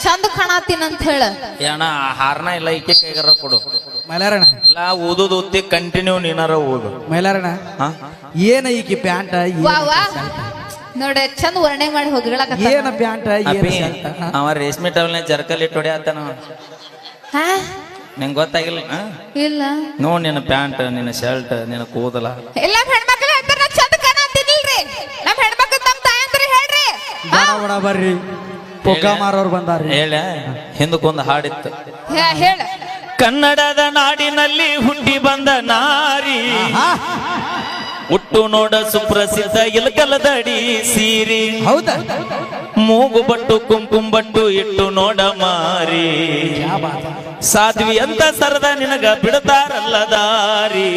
ಚಂದ ಕಾಣತೀನಿ ಅಂತ ಹೇಳ. ಏನ ಹಾರ್ನ ಇಲ್ಲ ಈಕೆ ಕೈಗಾರ ಕೊಡು. ಮೈಲಾರಣ ಇಲ್ಲ ಓದೋದು ಓದ್ತಿ ಕಂಟಿನ್ಯೂ ನೀನಾರ ಓದು. ಮೈಲಾರಣ ಏನ ಈಕಿ ಪ್ಯಾಂಟ ವಾ ವಾ ನೋಡ ಚಂದ ವರ್ಣೆ ಮಾಡಿ ಹೋಗಿಳಕ. ಏನ ಪ್ಯಾಂಟ ಅವ ರೇಷ್ಮೆ ಟವಲ್ನ ಜರ್ಕಲ್ ಇಟ್ಟು ಹೊಡ್ಯಾತನ. ನಿಂಗೆ ಗೊತ್ತಾಗಿಲ್ಲ ಇಲ್ಲ ನೋಡ್ ನಿನ್ನ ಪ್ಯಾಂಟ್ ನಿನ್ನ ಶರ್ಟ್ ನಿನ್ನ ಕೂದಲ ಎಲ್ಲ ಹೆಣ್ಮಕ್ಳು ಹೇಳ್ತಾರ ಚಂದ ಕಾಣತೀನಿಲ್ರಿ. ನಮ್ ಹೆಣ್ಮಕ್ಳು ತಮ್ಮ ತಾಯಂದ್ರಿ ಹೇಳ್ರಿ. ಬಡ ಬರ್ರಿ ಪೊಕ್ಕ ಮಾರೋರು ಬಂದಾರ್ರಿ. ಹೇಳ ಹಿಂದಕ್ಕೊಂದು ಹಾಡಿತ್ತು. ಹೇಳ ಕನ್ನಡದ ನಾಡಿನಲ್ಲಿ ಹುಟ್ಟಿ ಬಂದ ನಾರಿ ಹುಟ್ಟು ನೋಡ ಸುಪ್ರಸಿದ್ಧ ಇಲಕಲದಡಿ ಸೀರಿ. ಹೌದಾ ಮೂಗು ಬಟ್ಟು ಕುಂಕುಂಬಟ್ಟು ಇಟ್ಟು ನೋಡ ಮಾರಿ ಸಾಧ್ವಿ ಅಂತ ಸರದ ನಿನಗ ಬಿಡತಾರಲ್ಲ ದಾರಿ.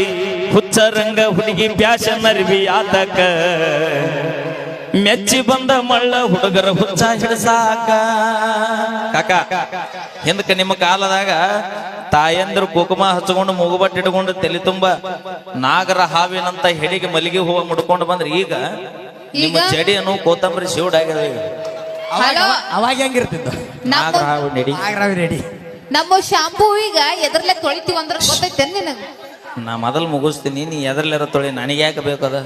ಹುಚ್ಚರಂಗ ಹುಡುಗಿ ಪ್ಯಾಶನ್ ಅರಿವಿ ಆತಕ ಮೆಚ್ಚಿ ಬಂದ ಮಳ್ಳ ಹುಡುಗರ ಹುಚ್ಚ ಹಿಡಸಾಕ. ಕಾಕ ಹಿಂದಕ್ಕೆ ನಿಮ್ಮ ಕಾಲದಾಗ ತಾಯಂದ್ರು ಕುಕುಮ ಹಚ್ಕೊಂಡು ಮೂಗುಬಟ್ಟು ಇಟ್ಕೊಂಡು ತಲೆ ತುಂಬ ನಾಗರ ಹಾವಿನಂತ ಹೆಡಿಗೆ ಮಲ್ಲಿಗೆ ಹೂವ ಮುಡ್ಕೊಂಡು ಬಂದ್ರೆ ಈಗ ನಿಮ್ಮ ಜಡಿಯನ್ನು ಕೋತಂಬರಿ ಶಿವಡ್ ಆಗ್ಯದ. ಅವಾಗ ಹೆಂಗಿರ್ತಿದ್ದು ನಾಗರ ಹಾವು ನೆಡಿ ರೆಡಿ. ನಮ್ಮ ಶಾಂಪೂ ಈಗ ಎದ್ರಲ್ಲೇ ತೊಳಿತೀವಿ ಅಂದ್ರೆ ಗೊತ್ತೈತೆ ನಿನಗ. ನಾ ಮೊದಲು ಮುಗಿಸ್ತೀನಿ ನೀ ಎದ್ರಲ್ಲಿರ ತೊಳಿ ನನಗೆ ಯಾಕೆ ಬೇಕದ.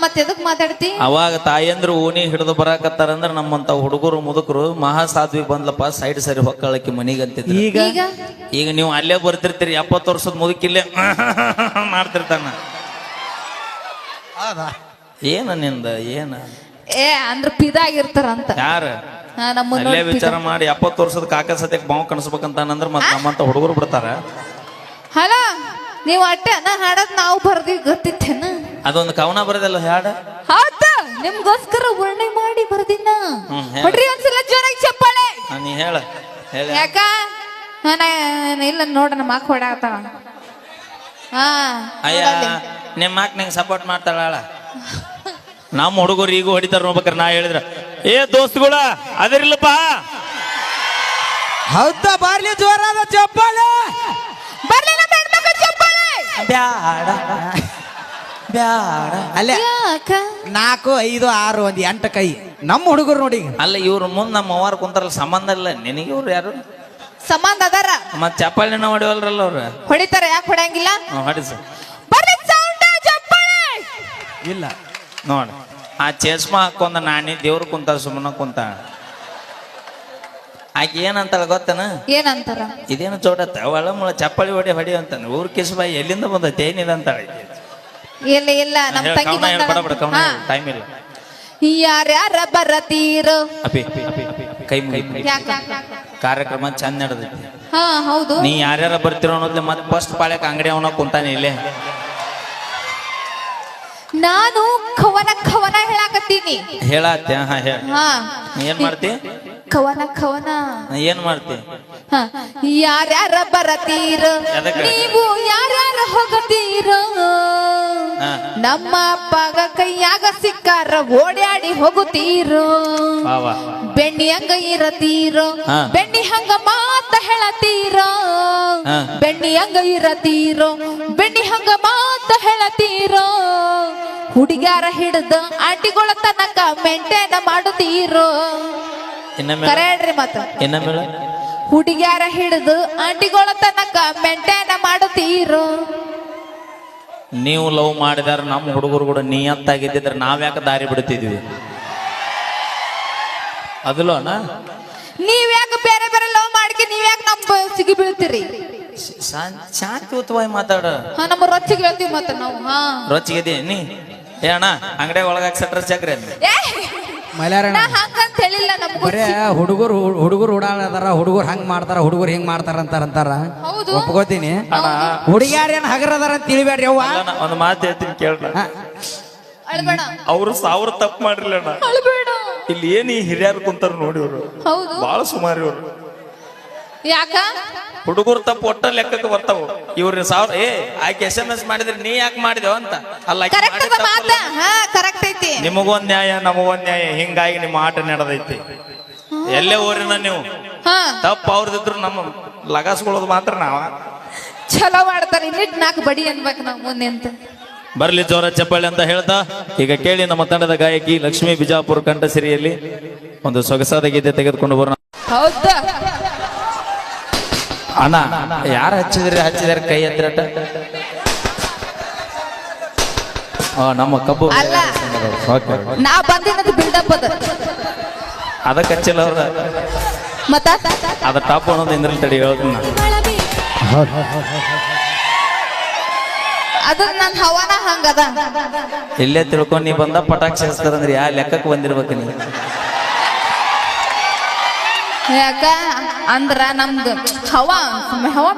ಮತ್ತೆ ಎದಕ್ ಮಾತಾಡ್ತಿ. ಅವಾಗ ತಾಯಂದ್ರು ಓಣಿ ಹಿಡಿದು ಬರಾಕತ್ತಾರಂದ್ರ ನಮ್ಮಂತ ಹುಡುಗರು ಮುದುಕರು ಮಹಾಸಾಧ್ವಿ ಬಂದ್ಲಪ್ಪ ಸೈಡ್ ಸರಿ ಹೊಕ್ಕಳಕ್ಕೆ ಮನಿಗೆ ಅಂತಿದ್ರು. ಈಗ ನೀವು ಅಲ್ಲೇ ಬರ್ತಿರ್ತೀರಿ 70 ವರ್ಷದ ಮುದುಕಿಲ್ಲೇ ಮಾಡ್ತಿರ್ತಾನ. ಏನ ನಿಂದ ಏನ ಅಂದ್ರ ಪಿದಾಗಿರ್ತಾರಂತ ಯಾರ ಅಲ್ಲೇ ವಿಚಾರ ಮಾಡಿ 70 ವರ್ಷದ ಕಾಕ ಸತ್ಯಕ್ಕೆ ಬಾವು ಕಣಿಸ್ಬೇಕಂತಾನಂದ್ರ ಮತ್ ನಮ್ಮಂತ ಹುಡುಗರು ಬಿಡ್ತಾರ. ಹಲೋ ನೀವು ಅಟ್ಟೆ ನಾ ಹಾಡದ್ ನಾವು ಬರ್ದಿವಿ ಗೊತ್ತಿತ್ತೇನ. ಅದೊಂದು ಕವನ ಬರದಲ್ಲ ಹಾಡ. ಹೌದ ನಿಮ್ಗೋಸ್ಕರ ವರ್ಣೆ ಮಾಡಿ ಬರ್ದಿನ. ಹೊಡ್ರಿ ಒಂದ್ಸಲ ಜೋರಾಗಿ ಚಪ್ಪಾಳೆ. ನೀ ಹೇಳ ಯಾಕ ಇಲ್ಲ ನೋಡ ನಮ್ಮ ಅಕ್ಕ ಹೊಡಾತಾಳ. ಅಯ್ಯ ನಿಮ್ಮ ಅಕ್ಕ ನಿಂಗೆ ಸಪೋರ್ಟ್ ಮಾಡ್ತಾಳ. ನಮ್ಮ ಹುಡುಗರು ಈಗ ಹೊಡಿತಾರ ನೋಡ್ಬೇಕ್ರ. ನಾ ಹೇಳಿದ್ರ ಏ ದೋಸ್ತುಗಳ ಅದರಿಲ್ಲಪ್ಪ. ಹೌದಾ ಬಾರ್ಲಿ ಜೋರಾದ ಚಪ್ಪಾಳೆ ಬರ್ಲಿ ನಮ್ಮ ಹೆಣ್ಮಕ್ಳು ಚಪ್ಪಾಳೆ. ಬ್ಯಾಡ ಬ್ಯಾಡ ಅಲ್ಲೇ 4 5 6 1 8 ಕೈ ನಮ್ಮ ಹುಡುಗರು ನೋಡಿ. ಅಲ್ಲ ಇವ್ರ ಮುಂದ್ ನಮ್ಮ ಅವ್ವಾರ ಕುಂತಾರಲ್ಲ ಸಂಬಂಧ ಇಲ್ಲ ನಿನಗೆ. ಇವ್ರು ಯಾರು ಸಂಬಂಧ ಅದಾರ. ಮತ್ ಚಪ್ಪಾಳಿನ ಹೊಡಿವಲ್ರಲ್ಲ ಅವ್ರ. ಹೊಡಿತಾರ ಯಾಕೆ ಹೊಡಂಗಿಲ್ಲ. ಹೊಡಿಸ ಬರ್ಲಿ ಸೌಂಡ್ ಚಪ್ಪಾಳೆ. ಇಲ್ಲ ನೋಡ ಆ ಚೇಸ್ಮಾ ಹಾಕೊಂಡ ನಾನಿ ದೇವ್ರು ಕುಂತ ಸುಮ್ಮನ ಕುಂತ. ಆಕೆ ಏನಂತಾಳ ಗೊತ್ತನ. ಏನಂತಾರ ಇದೇನು ಚೋಟತ್ತ ಒಳ ಮುಳ ಚಪ್ಪಳಿ ಹೊಡಿ ಅಂತಾನೆ. ಊರ್ ಕಿಸ್ಬಾಯಿ ಎಲ್ಲಿಂದ ಬಂದೈತೆ ಏನಿಲ್ಲ ಅಂತಾಳೆ. ಇಲ್ಲ ಇಲ್ಲ ನಮ್ಮ ತಂಗಿ ಟೈಮ್ ಇಲ್ಲ. ಯಾರ್ಯಾರ ಬರತೀರ ಅಪಿ ಕೈ ಕಾರ್ಯಕ್ರಮ ಚಂದ ನಡೆದೈತಿ. ಹೌದು ನೀ ಯಾರ್ಯಾರ ಬರ್ತಿರೋ ಅನ್ನೋದ್ಲೆ ಮತ್ತೆ ಫಸ್ಟ್ ಪಾಳ್ಯಕ್ಕೆ ಅಂಗಡಿ ಅವನ ಕುಂತಾನೆ ಇಲ್ಲೇ. ನಾನು ಕವನ ಹೇಳಾಕತ್ತೀನಿ. ಹೇಳತ್ತೆ ಏನ್ ಮಾಡ್ತಿ. ಕವನ ಏನ್ ಮಾಡ್ತಿ. ಯಾರ್ಯಾರ ಬರತೀರ ನೀವು ಯಾರ್ಯಾರ ಹೋಗತೀರ. ನಮ್ಮ ಅಪ್ಪಗ ಕೈಯಾಗ ಸಿಕ್ಕಾರ ಓಡ್ಯಾಡಿ ಹೋಗುತ್ತೀರೋ. ಬೆಣ್ಣಿ ಹಂಗ ಇರತೀರೋ ಬೆಣ್ಣಿ ಹಂಗ ಮಾತ ಹೇಳತೀರೋ. ಬೆಣ್ಣಿ ಹಂಗ ಇರತೀರೋ ಬೆಣ್ಣಿ ಹಂಗ ಮಾತ ಹೇಳತೀರೋ. ಹುಡುಗ್ಯಾರ ಹಿಡ್ದ ಆಂಟಿಗಳ ತನಕ ಮೇಂಟೈನ್ ಮಾಡುತ್ತೀರೋ. ಕರೆ ಹೇಳ್ರಿ ಮತ್ತ ಹುಡುಗ್ಯಾರ ಹಿಡಿದು ಆಂಟಿಗಳ ತನಕ ಮೇಂಟೈನ್ ಮಾಡುತ್ತೀರೋ. ನೀವು ಲವ್ ಮಾಡಿದಾರ ನಮ್ಮ ಹುಡುಗರು ಕೂಡ ನಿಯತ್ತಾಗಿದ್ದಿದ್ರೆ ನಾವ್ಯಾಕೆ ದಾರಿ ಬಿಡ್ತಿದ್ವಿ. ಅದಲ್ಲೋಣ ನೀವ್ಯಾಕೆ ಬೇರೆ ಬೇರೆ ಲವ್ ಮಾಡ್ಕೆ ನೀವ್ಯಾಕೆ ನಮ್ ಸಿಗಿ ಬೀಳ್ತೀರಿ. ಶಾಂತಿಯುತವಾಗಿ ಮಾತಾಡ. ನಮ್ಮ ರೊಚ್ಚಿಗೆ ಹೇಳ್ತೀವಿ ಮತ್ತ ನಾವು. ರೊಚ್ಚಿಗೆ ನೀ ಏನ ಅಂಗಡಿ ಒಳಗಾಕ ಸಟ್ರ ಚಕ್ರ ಹಂಗಂತ ಹೇಳಿಲ್ಲ. ಬರೇ ಹುಡುಗರು ಓಡಾಡದಾರ. ಹುಡುಗರು ಹಂಗ್ ಮಾಡ್ತಾರ ಹುಡುಗರು ಹಿಂಗ್ ಮಾಡ್ತಾರ ಅಂತಾರ. ಒಪ್ಕೋತೀನಿ. ಹುಡುಗ್ಯಾರೇನ್ ಹಗರದಾರ ಅಂತ ತಿಳಿಬೇಡ್ರಿ. ಅವ್ವ ಒಂದು ಮಾತು ಹೇಳ್ತೀನಿ ಕೇಳ. ಅವ್ರು 1000 ತಪ್ಪು ಮಾಡ್ರಿಲ್ಲ. ಇಲ್ಲಿ ಏನ್ ಈ ಹಿರಿಯರು ಕುಂತಾರ ನೋಡಿ. ಅವ್ರು ಬಾಳ ಸುಮಾರಿ. ಅವ್ರು ಯಾಕ ಹುಡುಗರು ತಪ್ಪು ಒಟ್ಟ ಲೆಕ್ಕಕ್ಕೆ ಬರ್ತಾವ. ಇವ್ರ 1000 ಆಕೆ SMS ಮಾಡಿದ್ರೆ ನೀ ಯಾಕೆ ಮಾಡಿದೇವ ಅಂತ. ಅಲ್ಲ ನಿಮಗೊಂದ್ ನ್ಯಾಯ ನಮಗೊಂದ್ ನ್ಯಾಯ. ಹಿಂಗಾಗಿ ನಿಮ್ಮ ಆಟ ನಡೆದೈತಿ. ಎಲ್ಲೇ ಊರಿನ ನೀವು ತಪ್ಪು ಅವ್ರದಿದ್ರು ನಮ್ಮ ಲಗಾಸ್ಕೊಳ್ಳೋದು ಮಾತ್ರ ನಾವ ಚಲೋ ಮಾಡ್ತಾರೆ. ಇನ್ನಿಟ್ 4 ಬಡಿ ಅನ್ಬೇಕು ನಾವು ಮುಂದೆ ಅಂತ. ಬರ್ಲಿ ಜೋರ ಚಪ್ಪಾಳೆ ಅಂತ ಹೇಳ್ತಾ ಈಗ ಕೇಳಿ ನಮ್ಮ ತಂಡದ ಗಾಯಕಿ ಲಕ್ಷ್ಮೀ ಬಿಜಾಪುರ ಕಂಠಸಿರಿಯಲ್ಲಿ ಒಂದು ಸೊಗಸಾದ ಗೀತೆ ತೆಗೆದುಕೊಂಡು ಬರೋಣ. ಹೌದಾ ಅಣ್ಣ ಯಾರು ಹಚ್ಚಿದಾರೆ ಕೈ ಎತ್ತರಟ ನಮ್ಮ ಕಬ್ಬು ಅಲ್ಲ ನಾ ಬಂದಿನದು ಬಿಲ್ಡಪ್ ಅದ ಅದಕ್ಕೆ ಹಚ್ಚಿಲ್ಲ ಅವ್ರ ಮತ್ತ ಅದ ಟಾಪ್ ಅನ್ನೋದು ಇಂದ್ರಲ್ಲಿ ತಡಿ ಹೇಳೋದನ್ನ ಅದ ನನ್ ಹವಾನ ಹಂಗದ ಇಲ್ಲೇ ತಿಳ್ಕೊಂಡು ನೀ ಬಂದ ಪಟಾಕ್ಷಿ ಹಚ್ತಾರಂದ್ರೆ ಯಾ ಲೆಕ್ಕಕ್ಕೆ ಬಂದಿರ್ಬೇಕು ನೀ ಯಾಕ ಅಂದ್ರ ನಮ್ದು ಹವಾ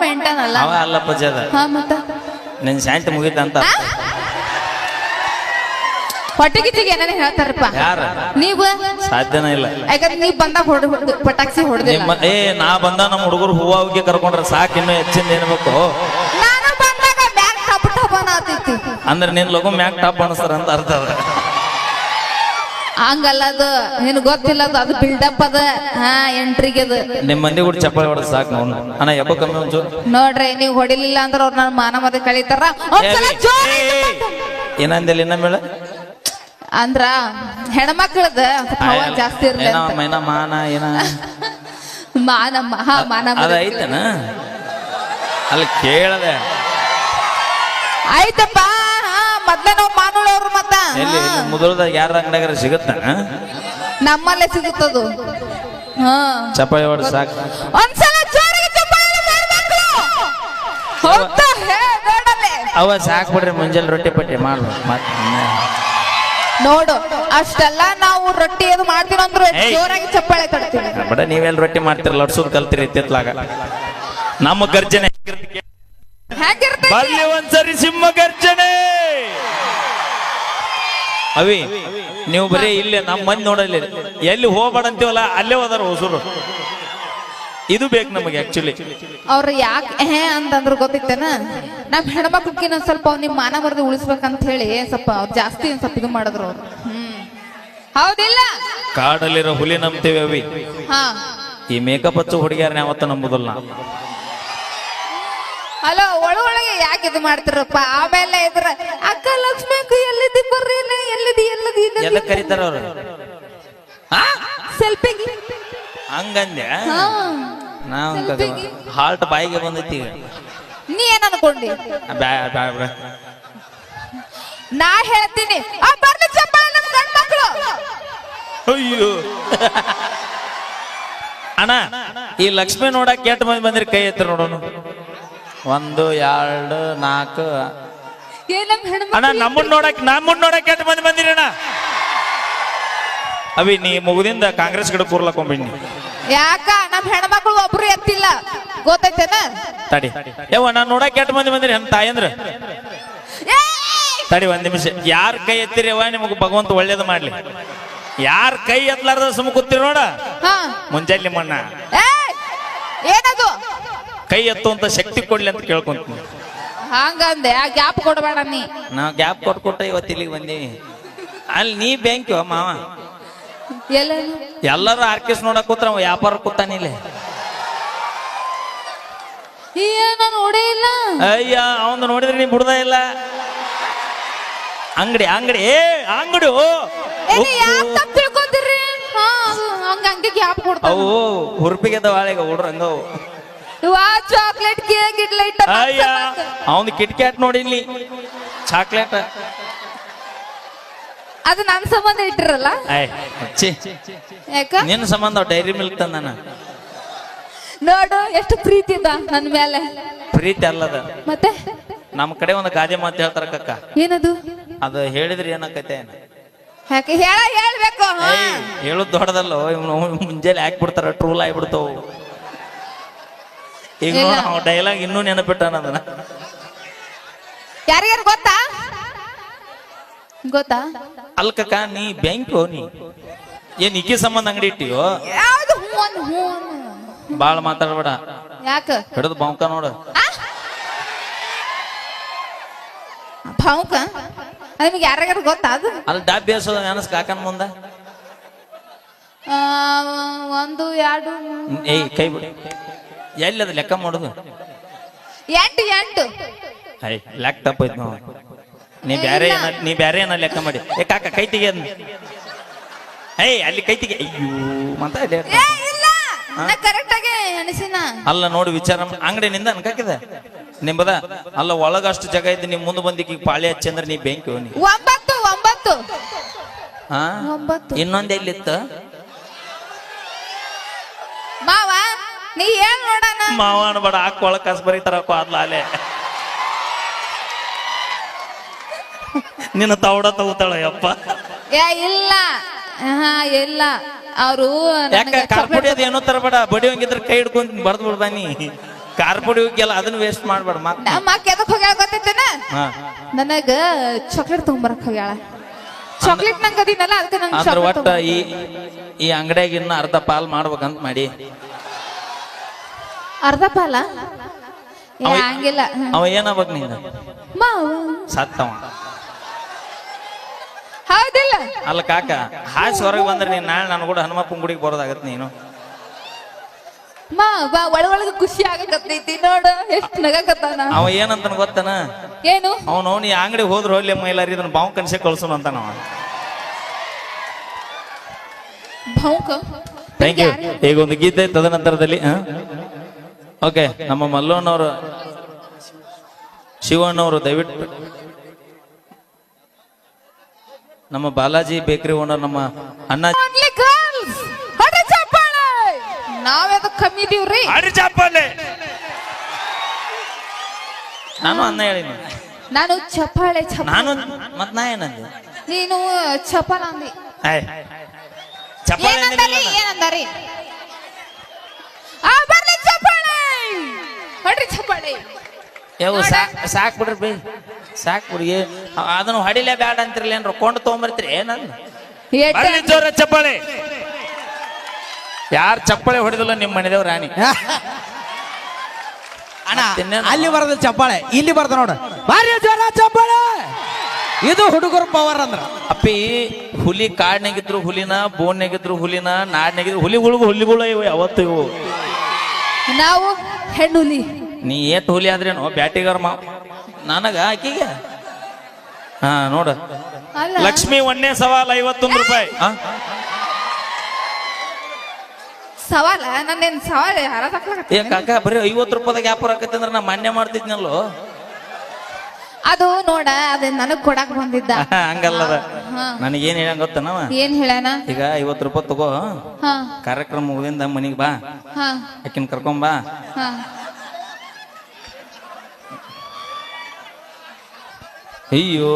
ಮೇಂಟೈನ್ ಅಲ್ಲ ಅವ ಅಲ್ಲ ಪಜದ ಹಾ ಮತ್ತ ನಿನ್ ಶಾಂತಿ ಮುಗಿತಂತ ಹೊಟ್ಟೆಗಿಚ್ಚಿಗೆ ಏನೇನು ಹೇಳ್ತಾರಪ್ಪ ಯಾರ ನೀವು ಸಾಧ್ಯನ ಇಲ್ಲ ಯಾಕಂದ್ರೆ ನೀವ್ ಬಂದಾಗ ಪಟಾಕ್ಷಿ ಹೊಡೆದಿಲ್ಲ ನಾ ಬಂದ ನಮ್ಮ ಹುಡುಗರು ಹೂವ ಹೋಗಿ ಕರ್ಕೊಂಡ್ರೆ ಸಾಕು ಇನ್ನು ಹೆಚ್ಚಿಂದ ಏನ್ಬೇಕು ನಾನು ಬಂದಾಗ ಬ್ಯಾಗ್ ಟಪ್ ಟಪ್ ಅನ್ನತೈತಿ ಅಂದ್ರೆ ನಿನ್ ಲಗು ಮ್ಯಾಕ್ ಟಾಪ್ ಅನಿಸ್ತಾರ ಅಂತ ಅರ್ಥ ಅದ ಹಂಗಲ್ಲ ಅದು ನಿನ್ ಗೊತ್ತಿಲ್ಲ ಅದು ಬಿಲ್ಡಪ್ ಅದ ಹಾ ಎಂಟ್ರಿಗೆ ಅದು ನಿಮ್ ಮಂದಿ ಕೂಡ ಚಪ್ಪಾಳೆ ಹೊಡೆದ್ ಸಾಕು ನೋಡ್ ಅಣ್ಣ ಯಾಕೋ ಕಮ್ಮಿ ಒಂಚೂರು ನೋಡ್ರಿ ನೀವ್ ಹೊಡಿಲಿಲ್ಲ ಅಂದ್ರೆ ಅವ್ರು ನನ್ನ ಮಾನ ಮದ ಕಳೀತಾರ ಏನಂದಿಲ್ಲ ಇನ್ನೊಮ್ಮೆ ಅಂದ್ರ ಹೆಣ್ಮಕ್ಳದ ಹವಾ ಜಾಸ್ತಿ ಇರ್ಲಿ ಏನ ಅಂತ. ಮೈನ ಮಾನ ಏನ ಮಾನಮ್ಮ ಹಾ ಮಾನ ಅದ ಐತನ ಅಲ್ಲಿ ಕೇಳದೆ ಆಯ್ತಪ್ಪ ಹಾ ಮೊದ್ಲೇ ನಾವ್ ಮಾನೋಳವ್ರು ಮತ್ತ ಎಲ್ಲಿ ಮುದುಳ್ದಾಗ ಯಾರ ಅಂಗಡಿಯಾಗ ಸಿಗುತ್ತ ನಮ್ಮಲ್ಲೇ ಸಿಗುತ್ತದು ಹಾ ಚಪ್ಪಾಳೆ ಹೊಡೆದ್ ಸಾಕು ಒಂದ್ಸಲ ಜೋರಾಗಿ ಚಪ್ಪಾಳೆ ಮಾಡ್ಬೇಕು. ಹೋಗ್ತಾ ಹೇ ನೋಡಲೆ. ಅವ ಸಾಕ್ ಬಿಡ್ರಿ ಮುಂಜಾನೆ ರೊಟ್ಟಿ ಪಟ್ಟಿ ಮಾಡ್ಲು ಮತ್ತೆ ನೋಡು ಅಷ್ಟೆಲ್ಲ ನಾವು ರೊಟ್ಟಿ ಅದು ಮಾಡ್ತೀವಿ ಅಂದ್ರೆ ಏಯ್. ಜೋರಾಗಿ ಚಪ್ಪಾಳೆ ತಡ್ತೀವಿ ಬಡ ನೀವೆಲ್ಲ ರೊಟ್ಟಿ ಮಾಡ್ತೀರಿ ಲಡ್ಸೋದ್ ಕಲ್ತಿರಿ ತಿತ್ಲಾಗ ನಮ್ಮ ಗರ್ಜನೆ ಹೆಂಗಿರ್ತೈತಿ ಬರ್ಲಿ ಒಂದ್ಸರಿ ಸಿಂಹ ಗರ್ಜನೆ ಅವಿ ನೀವು ಬರೀ ಇಲ್ಲೇ ನಮ್ಮ ಮಂದಿ ನೋಡಲಿ ಎಲ್ಲಿ ಹೋಗ್ಬೇಡ ಅಂತೀವಲ್ಲ ಅಲ್ಲೇ ಹೋದಾರ ಹೊಸರು ಇದು ಬೇಕು ನಮಗೆ ಆಕ್ಚುಲಿ ಅವ್ರು ಯಾಕೆ ಅಂತಂದ್ರು ಗೊತ್ತಿತ್ತೇನ ನಮ್ ಹೆಣ್ಮಕ್ಳಕ್ಕಿನ್ನ ಸ್ವಲ್ಪ ನಿಮ್ ಮಾನ ಮರ್ದಿ ಉಳಿಸ್ಬೇಕಂತ ಹೇಳಿ ಸ್ವಲ್ಪ ಅವ್ರು ಜಾಸ್ತಿ ಸ್ವಲ್ಪ ಇದು ಮಾಡಿದ್ರು ಅವ್ರು ಹೌದಿಲ್ಲ ಕಾಡಲ್ಲಿರೋ ಹುಲಿ ನಂಬ್ತೇವೆ ಅವಿ ಹಾ ಈ ಮೇಕಪ್ ಹಚ್ಚು ಹುಡುಗಿಯಾರನ್ನ ಯಾವತ್ತ ನಂಬುದಲ್ಲ ಹಲೋ ಒಳಗೆ ಯಾಕೆ ಇದು ಮಾಡ್ತಿರಪ್ಪ ಆಮೇಲೆ ಇದ್ರ ಅಕ್ಕ ಲಕ್ಷ್ಮಿ ಅಕ್ಕ ಎಲ್ಲಿದ್ದಿ ಬರ್ರಿ ಎಲ್ಲಿದಿ ಎದಕ್ ಕರೀತಾರ ಅವ್ರು ಸೆಲ್ಫಿಗೆ ಹಂಗಂದ್ಯ ಹಾ ನಾವ್ ಹಾಲ್ಟ್ ಬಾಯಿಗೆ ಬಂದೈತಿ ಈಗ ನೀ ಏನ್ ಅನ್ಕೊಂಡಿ ಬ್ಯಾ ನಾ ಹೇಳ್ತೀನಿ ಆ ಬರ್ಲಿ ಚಪ್ಪಾಳೆ ನಮ್ ಗಂಡ್ ಮಕ್ಳು ಅಯ್ಯೋ ಅಣ್ಣ ಈ ಲಕ್ಷ್ಮಿ ನೋಡಕ್ ಕೆಟ್ಟ ಮಂದಿ ಬಂದ್ರಿ ಕೈ ಎತ್ತರ ನೋಡೋಣ 1 2 4 ಏ ನಮ್ ಹೆಣ್ಮಕ್ಳು ಅಣ್ಣ ನಮ್ಮನ್ ನೋಡಕ್ ಕೆಟ್ಟ ಮಂದಿ ಬಂದಿರಿ ಅಣ್ಣ ಅವಿ ನೀ ಮುಗುದಿಂದ ಕಾಂಗ್ರೆಸ್ ಕಡೆ ಕೂರ್ಲಕೊಂಬಿಡಿ ಯಾಕ ನಮ್ ಹೆಣ್ಮಕ್ಳು ಒಬ್ರು ಎತ್ತಿಲ್ಲ ಗೊತ್ತೈತೇನ ತಡಿ ಯವ್ವ ನಾನ್ ನೋಡಕ್ ಕೆಟ್ಟ ಮಂದಿ ಬಂದಿರಿ ಅಂತ ತಾಯಂದ್ರ ತಡಿ ಒಂದ್ ನಿಮಿಷ ಯಾರ ಕೈ ಎತ್ತಿರಿ ಯವ್ವ ನಿಮಗ್ ಭಗವಂತ ಒಳ್ಳೇದು ಮಾಡ್ಲಿ ಯಾರ ಕೈ ಎತ್ತಲಾರ್ದ ಸುಮ್ಮ ಕೂತಿರಿ ನೋಡ ಹಾ ಮುಂಜಾನೆ ಮಣ್ಣ ಏನದು ಕೈ ಎತ್ತುವಂತ ಶಕ್ತಿ ಕೊಡ್ಲಿ ಅಂತ ಕೇಳ್ಕೊಂತೀನಿ ಹಂಗಂದೆ ಆ ಗ್ಯಾಪ್ ಕೊಡಬೇಡ ನೀ ನಾವ್ ಗ್ಯಾಪ್ ಕೊಟ್ಟ ಇವತ್ತು ಇಲ್ಲಿಗೆ ಬಂದೀವಿ ಅಲ್ಲಿ ನೀ ಬ್ಯಾಂಕ್ ಮಾವ ಎಲ್ಲ ಎಲ್ಲರೂ ಆರ್ಕೆಸ್ ನೋಡಕ್ ಕೂತ್ರ ಅವ ವ್ಯಾಪಾರ ಕೂತಾನಿಲ್ಲ ನಾನು ನೋಡೇ ಇಲ್ಲ ಅಯ್ಯ ಅವನು ನೋಡಿದ್ರೆ ನೀ ಬಿಡುದ ಇಲ್ಲ ಅಂಗಡಿ ಯಾಕೆ ತಪ್ಪು ತಿಳ್ಕೊತೀರಿ ಹಾ ಹಂಗೆ ಗ್ಯಾಪ್ ಕೊಡ್ತಾವ ಅವು ಹುರುಪಿಗೆ ವಾಳೆಗ ಹುಡ್ರ ಹಂಗವು ಚಾಕ್ಲೇಟ್ ಕೇಕ್ ಇಡ್ಲೈಟ್ ಅಯ್ಯ ಅವನು ಕಿಟ್ಕ್ಯಾಟ್ ನೋಡಿಲ್ಲಿ ಚಾಕ್ಲೇಟ್ ಅದು ನನ್ನ ಸಂಬಂಧ ಇಟ್ಟಿರಲ್ಲ ಯಾಕ ನಿನ್ನ ಸಂಬಂಧ ಡೈರಿ ಮಿಲ್ಕ್ ತಂದಾನ ನೋಡು ಎಷ್ಟು ಪ್ರೀತಿ ಇದ ನನ್ ಮೇಲೆ ಪ್ರೀತಿ ಅಲ್ಲದ ಮತ್ತೆ ನಮ್ಮ ಕಡೆ ಒಂದು ಗಾದೆ ಮಾತು ಹೇಳ್ತಾರ ಕಕ್ಕ ಏನದು ಅದು ಹೇಳಿದ್ರಿ ಏನಕೈತೆ ಯಾಕೆ ಹೇಳ್ಬೇಕು ಹಾ. ಹೇಳುದ್ ದೊಡ್ಡದಲ್ಲ ಮುಂಜಾನೆ ಹಾಕ್ಬಿಡ್ತಾರ ಟ್ರೂಲ್ ಆಗ್ಬಿಡ್ತಾವ ಈಗ ಇಲ್ಲ. ನಾವು ಡೈಲಾಗ್ ಇನ್ನೂ ನೆನಪಿಟ್ಟಾನ ಅದನ್ನ ಯಾರಿಗಾರು ಗೊತ್ತಾ ಅಲ್ಕಕ್ಕ ನೀ ಬ್ಯಾಂಕ್ ನೀ ಏನ್ ಇಕ್ಕಿ ಸಂಬಂಧ ಅಂಗಡಿ ಇಟ್ಟಿಯೋ ಯಾವ್ದು ಹೂ ಅನ್ನು. ಬಾಳ ಮಾತಾಡ್ಬೇಡ ಯಾಕ ಹಿಡಿದು ಬಾಂಕ ನೋಡು ಭಾವುಕ ನಿಮ್ಗೆ ಯಾರಿಗಾರು ಗೊತ್ತಾ ಅದು ಅಲ್ಲಿ ಡಬ್ಬಿ ಬೇಸೋದ ನೆನಸ್ ಕಾಕನ್ ಮುಂದ 1 2 ಏಯ್ ಕೈ ಬಿಡು ಎಲ್ಲಿ ಅದು ಲೆಕ್ಕ ಮಾಡುದು 8 ಐ ಲೆಕ್ಕ ತಪ್ಪೈತ್ ನಾವು ನೀ ಬ್ಯಾರೆ ಏನ ಲೆಕ್ಕ ಮಾಡಿ ಏ ಕಾಕ ಕೈ ತೆಗಿ ಅದ್ನ ಏಯ್ ಅಲ್ಲಿ ಕೈ ತೆಗಿ ಅಯ್ಯೋ ಮಾತಾಡಿ ಇಲ್ಲ ನಾ ಕರೆಕ್ಟ್ ಆಗಿ ಎಣಿಸಿನ. ಅಲ್ಲ ನೋಡಿ ವಿಚಾರ ಅಂಗಡಿನಿಂದ ಅನ್ಕಾಕಿದೆ ನಿಂಬದ ಅಲ್ಲ ಒಳಗ ಅಷ್ಟು ಜಾಗ ಇದ್ದು ನಿಮ್ ಮುಂದೆ ಬಂದಿಕ್ಕೆ ಪಾಳಿ ಹಚ್ಚಿ ಅಂದ್ರೆ ನೀ ಬೆಂಕಿ ನೀ 9 ಹಾ 9 ಇನ್ನೊಂದ್ ಎಲ್ಲಿತ್ತು ಮಾವ ನೀ ಏನ್ ನೋಡಣ ಮಾವನ ಬಡ ಹಾಕ್ ಒಳಗ್ ಕಸ್ ಬರೀತಾರ ಅದ್ಲ ಅಲೆ ನಿನ್ನ ತವಡ ತಗೋತಾಳ ಯಪ್ಪ. ಇಲ್ಲ ಹಾ ಇಲ್ಲ ಅವರು ಯಾಕ ಕಾರ್ಪುಡಿ ಅದ ಏನೋ ತರಬೇಡ ಬಡಿ ಹಂಗಿದ್ರೆ ಕೈ ಹಿಡ್ಕೊಂಡ್ ಬರ್ದ್ ಬಿಡ್ ಬನ್ನಿ ಕಾರ್ಪುಡಿ ಹೋಗಿಲ್ಲ ಅದನ್ನ ವೇಸ್ಟ್ ಮಾಡ್ಬೇಡ ಮತ್ತ ಎದಕ್ ಹೋಗ್ಯಾಳ ಗೊತ್ತೈತೇನ ನನಗ ಚಾಕ್ಲೇಟ್ ತಗೊಂಬರಕ್ ಹೋಗ್ಯಾಳ. ಚಾಕ್ಲೇಟ್ ನಂಗೆ ಅದಿನಲ್ಲ ಅದಕ್ಕೆ ನಂಗೆ ಅಂದ್ರ ಒಟ್ಟ ಈ ಅಂಗಡಿಯಾಗ ಇನ್ನ ಅರ್ಧ ಪಾಲ್ ಮಾಡ್ಬೇಕಂತ ಮಾಡಿ. ಅರ್ಧ ಪಾಲ ಹಂಗಿಲ್ಲ. ಅವ ಏನಾಗ್ಬೇಕ್ ನಿಂಗ ಮಾವ ಸತ್ತವ ಹೌದಿಲ್ಲ. ಅಲ್ಲ ಕಾಕ ಹಾಸಿ ಹೊರಗೆ ಬಂದ್ರೆ ನೀನ್ ನಾಳೆ ನಾನು ಕೂಡ ಹನುಮಪ್ಪನ ಗುಡಿಗೆ ಬರೋದಾಗತ್ ನೀನು. ಮಾವ ಒಳಗೊಳಗ ಖುಷಿ ಆಗಕತ್ತೈತಿ ನೋಡು ಎಷ್ಟು ನಗಕತ್ತಾನ. ಅವ ಏನಂತನ ಗೊತ್ತನ ಏನು ಅವನು ಈ ಅಂಗಡಿ ಹೋದ್ರ ಹೋಗ್ಲಿ ಮೈಲಾರಿ ಇದನ್ನ ಬಾವು ಕನ್ಸೆ ಕಳ್ಸೋಣ ಅಂತ ನಾವ. ಭಾವುಕ ಥ್ಯಾಂಕ್ ಯು. ಈಗ ಒಂದು ಗೀತೆ ತದನಂತರದಲ್ಲಿ ಓಕೆ ನಮ್ಮ ಮಲ್ಲೋನವರು ಶಿವಣ್ಣವರು ದಯವಿಟ್ಟು ನಮ್ಮ ಬಾಲಾಜಿ ಬೇಕರಿ ಓನರ್ ನಮ್ಮ ಅಣ್ಣ ನಾವ್ಯಾವ್ದು ಕಮ್ಮಿ ಇದೀವ್ರಿ. ನಾನು ಅನ್ನ ಹೇಳಿನಿ ನಾನು ಚಪ್ಪಾಳೆ ನಾನು ಮತ್ ನಾ ಏನಂದೆ ನೀನು ಚಪ್ಪಾಳ ಅಂದಿ. ಚಪ್ಪಾಳೆ ಏನಂದಾರಿ ಬರ್ಲಿ ಚಪ್ಪಾಳೆ ಹೊಡ್ರಿ ಚಪ್ಪಾಳೆ. ಸಾಕ್ ಬಿಡ್ರಿ ಬೈ ಸಾಕ್ ಬಿಡ್ರಿ ಅದನ್ನು ಹೊಡಿಲೇ ಬ್ಯಾಡ ಅಂತಿರ್ಲಿ ಏನ್ರ ಕೊಂಡು ತಗೊಂಬರ್ತೀರಿ ಏನಂದ ಜೋರ ಚಪ್ಪಾಳೆ. ಯಾರು ಚಪ್ಪಾಳೆ ಹೊಡೆದಿಲ್ಲ ನಿಮ್ಮ ಮನೆದೇವ್ ರಾಣಿ ಅಣ್ಣ ಅಲ್ಲಿ ಬರದ ಚಪ್ಪಾಳೆ ಇಲ್ಲಿ ಬರ್ದ ನೋಡ ಭಾರಿ ಜೋರ ಚಪ್ಪಾಳೆ. ಇದು ಹುಡುಗರ ಪವರ್ ಅಂದ್ರ ಅಪ್ಪಿ ಹುಲಿ ಕಾಡ್ನಾಗಿದ್ರು ಹುಲಿನ ಬೋನ್ಯಾಗಿದ್ರು ಹುಲಿನ ನಾಡ್ನಾಗಿದ್ರು ಹುಲಿಗಳು ಇವು ಯಾವತ್ತು ಇವು. ನಾವು ಹೆಣ್ಣುಲಿ ನೀ ಏಟ್ ಹುಲಿ ಆದ್ರೇನು ಬ್ಯಾಟಿಗಾರ ನನಗ ಆಕಿಗೆ ಹಾ ನೋಡ ಲಕ್ಷ್ಮಿ ಒಂದೇ ಸವಾಲ್ 51 ರೂಪಾಯಿ. ಸವಾಲ ನನ್ನೇನ್ ಸವಾಲ ಯಾರ ಏ ಕಾಕ ಬರೀ 50 ರೂಪಾಯಿದಾಗ ವ್ಯಾಪಾರ ಆಕೈತಿ ಅಂದ್ರೆ ನಾ ಮಾನ್ಯ ಮಾಡ್ತಿದ್ನಲ್ಲೋ. ಅದು ನೋಡ ಅದ ನನಗ್ ಕೊಡಾಕ್ ಬಂದಿದ್ದ. ಹಂಗಲ್ಲದ ನನಗೇನ್ ಹೇಳ ಗೊತ್ತನವ ಏನ್ ಹೇಳಣ ಈಗ 50 ರೂಪಾಯಿ ತಗೋ ಕಾರ್ಯಕ್ರಮ ಮುಗಿದಿಂದ ಮನಿಗ್ ಬಾ ಆಕಿನ್ ಕರ್ಕೊಂಬಾ. ಅಯ್ಯೋ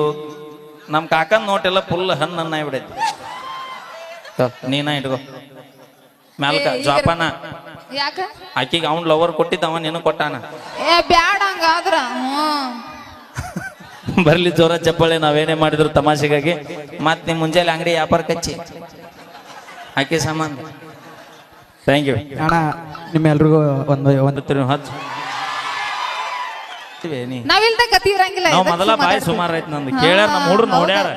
ನಮ್ ಕಾಕನ್ ನೋಟೆಲ್ಲ ಫುಲ್ ಹಣ್ಣನ್ನ ಬಿಡೈತಿ. ನೀನ ಇಟ್ಕೋ ಮ್ಯಾಲ್ಕ ಜೋಪಾನ. ಯಾಕ ಆಕಿಗೆ ಅವ್ನ್ ಲವರ್ ಕೊಟ್ಟಿದ್ದವ ನೀನು ಕೊಟ್ಟಾನ. ಬ್ಯಾಡ ಹಂಗಾದ್ರ ಬರ್ಲಿ ಜೋರ ಚಪ್ಪಾಳೆ. ನಾವೇನೇ ಮಾಡಿದ್ರು ತಮಾಷೆಗಾಗಿ ಮತ್ ನಿಮ್ ಮುಂಜಾನೆ ಅಂಗಡಿ ವ್ಯಾಪಾರ ಕಚ್ಚಿ ಆಕಿ ಸಂಬಂಧ. ಥ್ಯಾಂಕ್ ಯು ಅಣ್ಣ ನಿಮ್ಮೆಲ್ರಿಗೂ ಒಂದು ಹತ್ತು ನಾವಿಲ್ದ ಗತಿ ಇರಂಗಿಲ್ಲ. ನಾವ್ ಮೊದಲ ಬಾಯಿ ಸುಮಾರು ಆಯ್ತು ನಂದು ಕೇಳ್ಯಾರ ನಮ್ಮ ಹುಡುಗ್ರು ನೋಡ್ಯಾರ